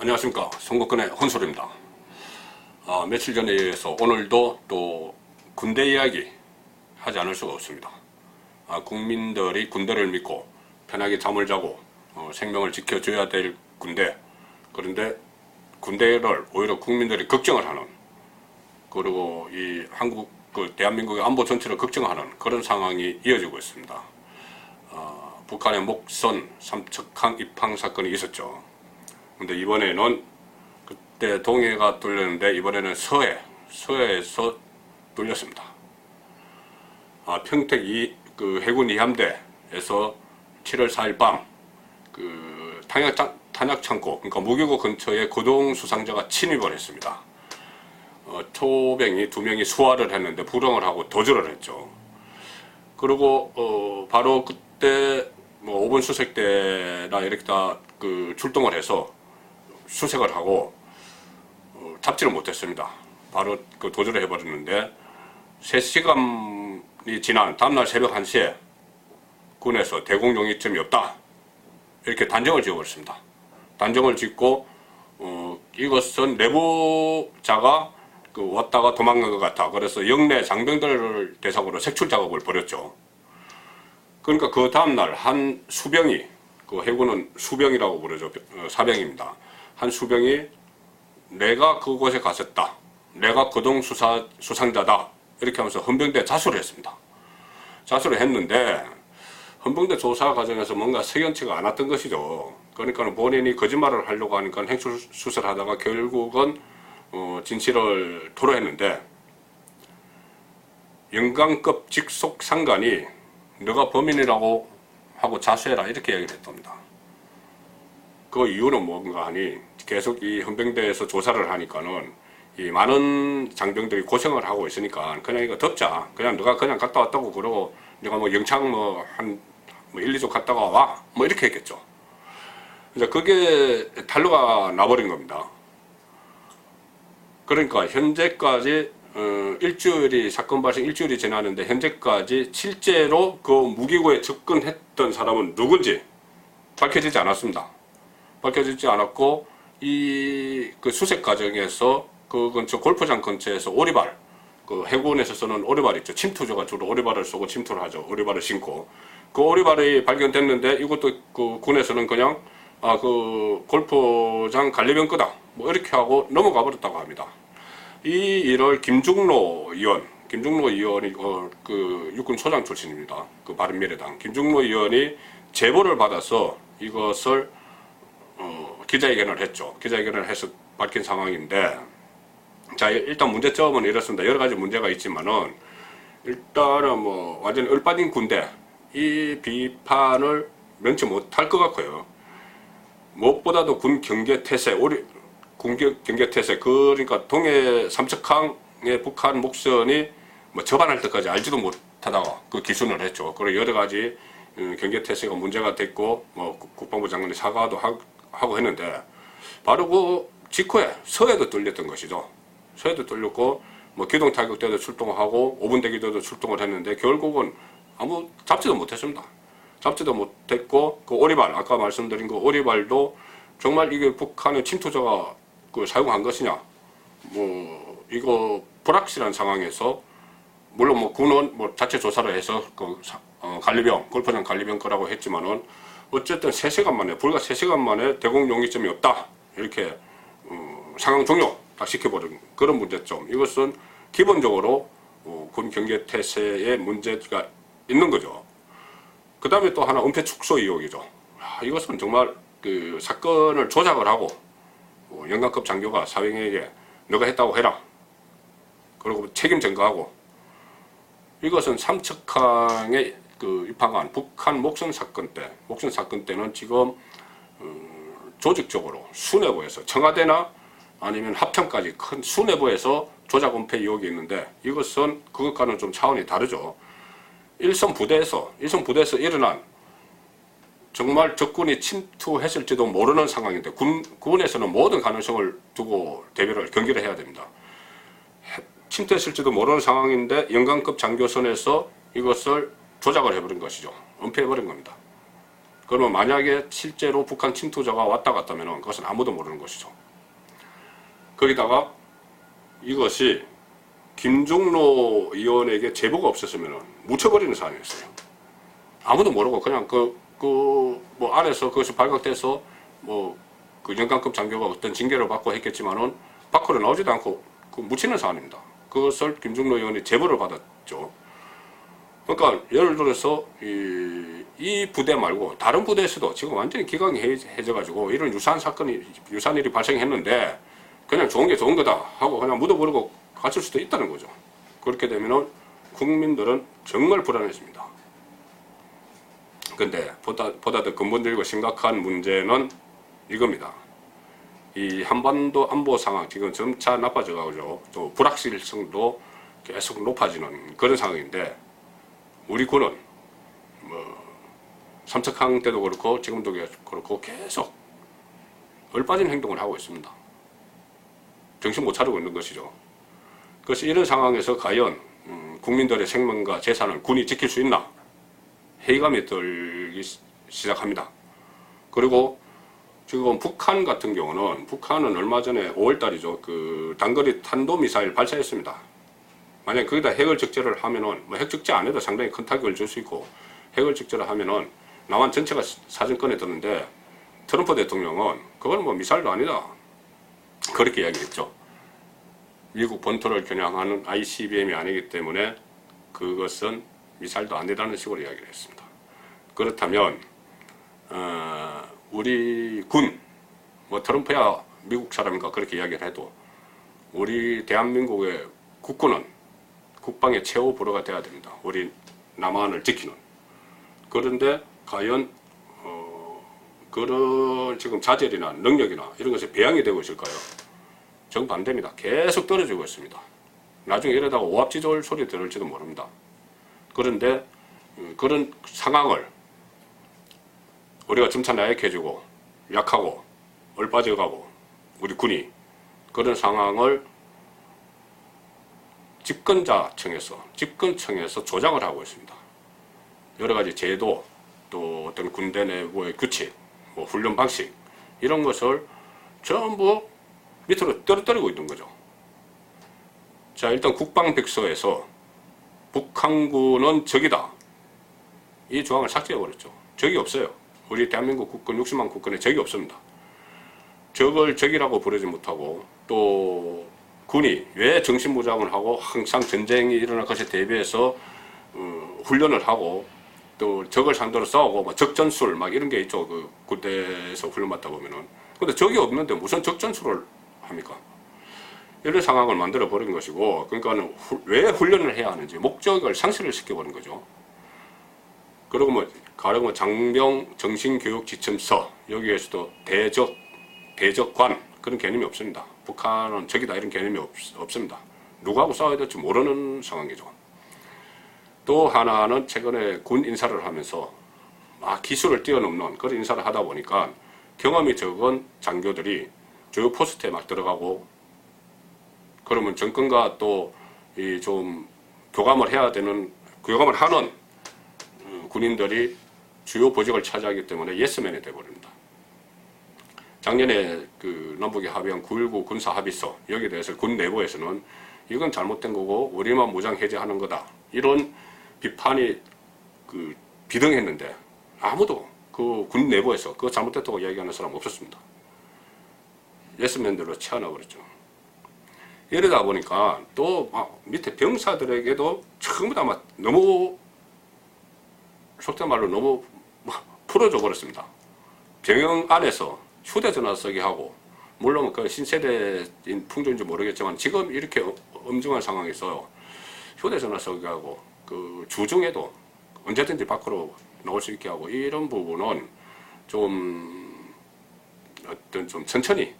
안녕하십니까. 송국근의 혼술입니다. 며칠 전에 이어서 오늘도 또 군대 이야기 하지 않을 수가 없습니다. 국민들이 군대를 믿고 편하게 잠을 자고 생명을 지켜줘야 될 군대, 그런데 군대를 오히려 국민들이 걱정을 하는, 그리고 이 한국 대한민국의 안보 전체를 걱정하는 그런 상황이 이어지고 있습니다. 북한의 목선 삼척항 입항 사건이 있었죠. 근데 이번에는 그때 동해가 뚫렸는데 이번에는 서해에서 뚫렸습니다. 평택 해군 2함대에서 7월 4일 밤 탄약창고, 그러니까 무기고 근처에 고동 수상자가 침입을 했습니다. 초병이 2명이 수화를 했는데 불응을 하고 도주를 했죠. 그리고 바로 그때 5분 수색대나 이렇게 다 출동을 해서 수색을 하고 잡지를 못했습니다. 바로 도주를 해버렸는데 3시간이 지난 다음날 새벽 1시에 군에서 대공 용의점이 없다 이렇게 단정을 지어버렸습니다. 단정을 짓고 이것은 내부자가 왔다가 도망간 것 같아. 그래서 영내 장병들을 대상으로 색출 작업을 벌였죠. 그러니까 그 다음날 한 수병이, 해군은 수병이라고 부르죠. 사병입니다. 한 수병이 내가 그곳에 갔었다, 내가 고동 수상자다 이렇게 하면서 헌병대에 자수를 했습니다. 자수를 했는데 헌병대 조사 과정에서 뭔가 석연치가 않았던 것이죠. 그러니까 본인이 거짓말을 하려고 하니까 횡설수설하다가 결국은 진실을 토로했는데, 영관급 직속 상관이 너가 범인이라고 하고 자수해라 이렇게 얘기를 했답니다. 그 이유는 뭔가 하니 계속 이 헌병대에서 조사를 하니까는 이 많은 장병들이 고생을 하고 있으니까 그냥 이거 덮자, 그냥 너가 그냥 갔다 왔다고 그러고 내가 영창 한 1, 2주 갔다가 와 이렇게 했겠죠. 이제 그게 탄로가 나버린 겁니다. 그러니까 현재까지 사건 발생 일주일이 지났는데 현재까지 실제로 그 무기고에 접근했던 사람은 누군지 밝혀지지 않았습니다. 밝혀지지 않았고 그 수색 과정에서 그 근처 골프장 근처에서 오리발, 해군에서 쓰는 오리발 있죠. 침투조가 주로 오리발을 쏘고 침투를 하죠. 오리발을 신고 그 오리발이 발견됐는데 이것도 군에서는 그냥 골프장 관리병 거다 이렇게 하고 넘어가 버렸다고 합니다. 이 일을 김중로 의원이 육군 초장 출신입니다. 바른미래당 김중로 의원이 제보를 받아서 이것을 기자회견을 했죠. 기자회견을 해서 밝힌 상황인데, 자, 일단 문제점은 이렇습니다. 여러 가지 문제가 있지만은 일단은 완전히 얼빠진 군대, 이 비판을 면치 못할 것 같고요. 무엇보다도 군 경계 태세, 경계 태세, 그러니까 동해 삼척항의 북한 목선이 접안할 때까지 알지도 못하다가 기순을 했죠. 그리고 여러 가지 경계 태세가 문제가 됐고 국방부 장관이 사과도 하고 했는데, 바로 그 직후에 서해도 뚫렸던 것이죠. 서해도 뚫렸고 기동 타격 때도 출동하고 5분 대기 때도 출동을 했는데 결국은 아무 잡지도 못했습니다. 잡지도 못했고 그 오리발, 아까 말씀드린 그 오리발도 정말 이게 북한의 침투자가 사용한 것이냐, 이거 불확실한 상황에서 물론 군은 자체 조사를 해서 골프장 관리병 거라고 했지만은 어쨌든 3시간 만에, 불과 3시간 만에 대공 용의점이 없다 이렇게 상황 종료 딱 시켜버린 그런 문제점. 이것은 기본적으로 군 경계 태세에 문제가 있는 거죠. 그 다음에 또 하나 은폐 축소 의혹이죠. 이것은 정말 사건을 조작을 하고 영관급 장교가 사병에게 너가 했다고 해라, 그리고 책임 전가하고, 이것은 삼척항에 입항한 북한 목선 사건 때는 지금 조직적으로 수뇌부에서, 청와대나 아니면 합참까지 큰 수뇌부에서 조작 은폐 의혹이 있는데, 이것은 그것과는 좀 차원이 다르죠. 일선 부대에서 일어난 정말 적군이 침투했을지도 모르는 상황인데 군에서는 모든 가능성을 두고 경기를 해야 됩니다. 침투했을지도 모르는 상황인데 영관급 장교선에서 이것을 조작을 해버린 것이죠. 은폐해버린 겁니다. 그러면 만약에 실제로 북한 침투자가 왔다 갔다면 그것은 아무도 모르는 것이죠. 거기다가 이것이 김종로 의원에게 제보가 없었으면 묻혀버리는 사안이었어요. 아무도 모르고 그냥 뭐 안에서 그것이 발각돼서 그 영관급 장교가 어떤 징계를 받고 했겠지만은 밖으로 나오지도 않고 묻히는 사안입니다. 그것을 김종로 의원이 제보를 받았죠. 그러니까 예를 들어서 이 부대 말고 다른 부대에서도 지금 완전히 기강이 해져가지고 이런 유사한 사건이 유사한 일이 발생했는데 그냥 좋은 게 좋은 거다 하고 그냥 묻어버리고 갔을 수도 있다는 거죠. 그렇게 되면은 국민들은 정말 불안해집니다. 근데 보다 더 근본적이고 심각한 문제는 이겁니다. 이 한반도 안보 상황 지금 점차 나빠져가지고 또 불확실성도 계속 높아지는 그런 상황인데 우리 군은 삼척항 때도 그렇고 지금도 그렇고 계속 얼빠진 행동을 하고 있습니다. 정신 못 차리고 있는 것이죠. 그래서 이런 상황에서 과연 국민들의 생명과 재산을 군이 지킬 수 있나 회의감이 들기 시작합니다. 그리고 지금 북한 같은 경우는 북한은 얼마 전에 5월달이죠. 그 단거리 탄도미사일 발사했습니다. 만약 거기다 핵을 적재를 하면은 핵 적재 안 해도 상당히 큰 타격을 줄 수 있고 핵을 적재를 하면은 남한 전체가 사정권에 드는데 트럼프 대통령은 그건 미사일도 아니다. 그렇게 이야기했죠. 미국 본토를 겨냥하는 ICBM이 아니기 때문에 그것은 미사일도 안 된다는 식으로 이야기를 했습니다. 그렇다면 우리 군, 트럼프야 미국 사람인가 그렇게 이야기를 해도 우리 대한민국의 국군은 국방의 최후 보루가 돼야 됩니다. 우리 남한을 지키는. 그런데 과연 그런 지금 자질이나 능력이나 이런 것이 배양이 되고 있을까요? 정반대입니다. 계속 떨어지고 있습니다. 나중에 이러다가 오합지졸 소리 들을지도 모릅니다. 그런데 그런 상황을 우리가 점차 나약해지고 약하고 얼빠져가고 우리 군이 그런 상황을 집권청에서 조작을 하고 있습니다. 여러 가지 제도 또 어떤 군대 내부의 규칙, 훈련 방식 이런 것을 전부 밑으로 떨어뜨리고 있는 거죠. 자, 일단 국방백서에서 북한군은 적이다. 이 조항을 삭제해버렸죠. 적이 없어요. 우리 대한민국 국군 60만 국군에 적이 없습니다. 적을 적이라고 부르지 못하고 또 군이 왜 정신무장을 하고 항상 전쟁이 일어날 것에 대비해서 훈련을 하고 또 적을 상대로 싸우고 적전술 이런 게 있죠. 그 군대에서 훈련 받다 보면은. 근데 적이 없는데 무슨 적전술을 합니까? 이런 상황을 만들어 버린 것이고, 그러니까 왜 훈련을 해야 하는지 목적을 상실을 시켜버린 거죠. 그리고 가령 장병 정신교육 지침서 여기에서도 대적관 그런 개념이 없습니다. 북한은 적이다 이런 개념이 없습니다. 누구하고 싸워야 될지 모르는 상황이죠. 또 하나는 최근에 군 인사를 하면서 기술을 뛰어넘는 그런 인사를 하다 보니까 경험이 적은 장교들이 주요 포스트에 들어가고 그러면 정권과 또 좀 교감을 하는 군인들이 주요 보직을 차지하기 때문에 예스맨이 되어버립니다. 작년에 그 남북이 합의한 9.19 군사합의서 여기에 대해서 군 내부에서는 이건 잘못된 거고 우리만 무장 해제하는 거다 이런 비판이 비등했는데 아무도 그 군 내부에서 그거 잘못됐다고 이야기하는 사람 없었습니다. 예스맨들로 채워놔 버렸죠. 이러다 보니까 또 밑에 병사들에게도 전부 다 너무 속된 말로 너무 풀어줘 버렸습니다. 병영 안에서 휴대전화 쓰게 하고 물론 그 신세대인 풍조인지 모르겠지만 지금 이렇게 엄중한 상황에서 휴대전화 쓰게 하고 그 주중에도 언제든지 밖으로 나올 수 있게 하고 이런 부분은 좀 천천히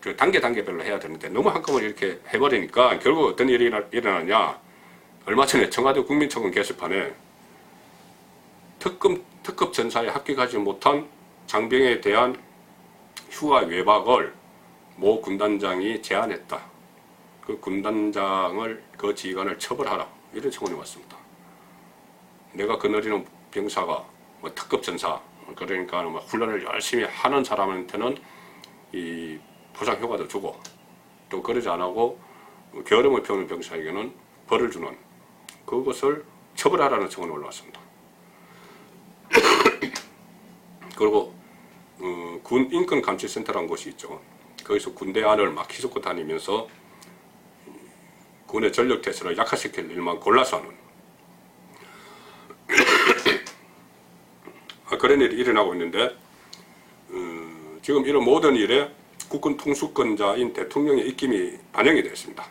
그 단계별로 해야 되는데 너무 한꺼번에 이렇게 해버리니까 결국 어떤 일이 일어나냐. 얼마 전에 청와대 국민청원 게시판에 특급 전사에 합격하지 못한 장병에 대한 휴가 외박을 모 군단장이 제안했다. 그 군단장을 그 지휘관을 처벌하라. 이런 청원이 왔습니다. 내가 거느리는 병사가 뭐 특급 전사, 그러니까 뭐 훈련을 열심히 하는 사람한테는 이 보상 효과도 주고, 또 그러지 않고 게으름을 피우는 병사에게는 벌을 주는, 그것을 처벌하라는 청원이 올라왔습니다. 그리고 군 인권감시센터라는 곳이 있죠. 거기서 군대 안을 막 휘젓고 다니면서 군의 전력 태세를 약화시킬 일만 골라서 하는 그런 일이 일어나고 있는데, 지금 이런 모든 일에 국군 통수권자인 대통령의 입김이 반영이 되어 있습니다.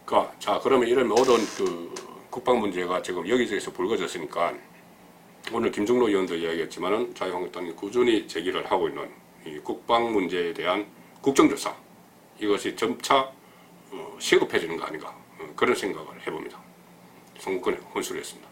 그러니까 자, 그러면 이런 모든 그 국방 문제가 지금 여기저기서 불거졌으니까, 오늘 김중로 의원도 이야기했지만은 자유한국당이 꾸준히 제기를 하고 있는 이 국방 문제에 대한 국정조사, 이것이 점차 시급해지는 거 아닌가, 그런 생각을 해봅니다. 송국근의 혼술이었습니다.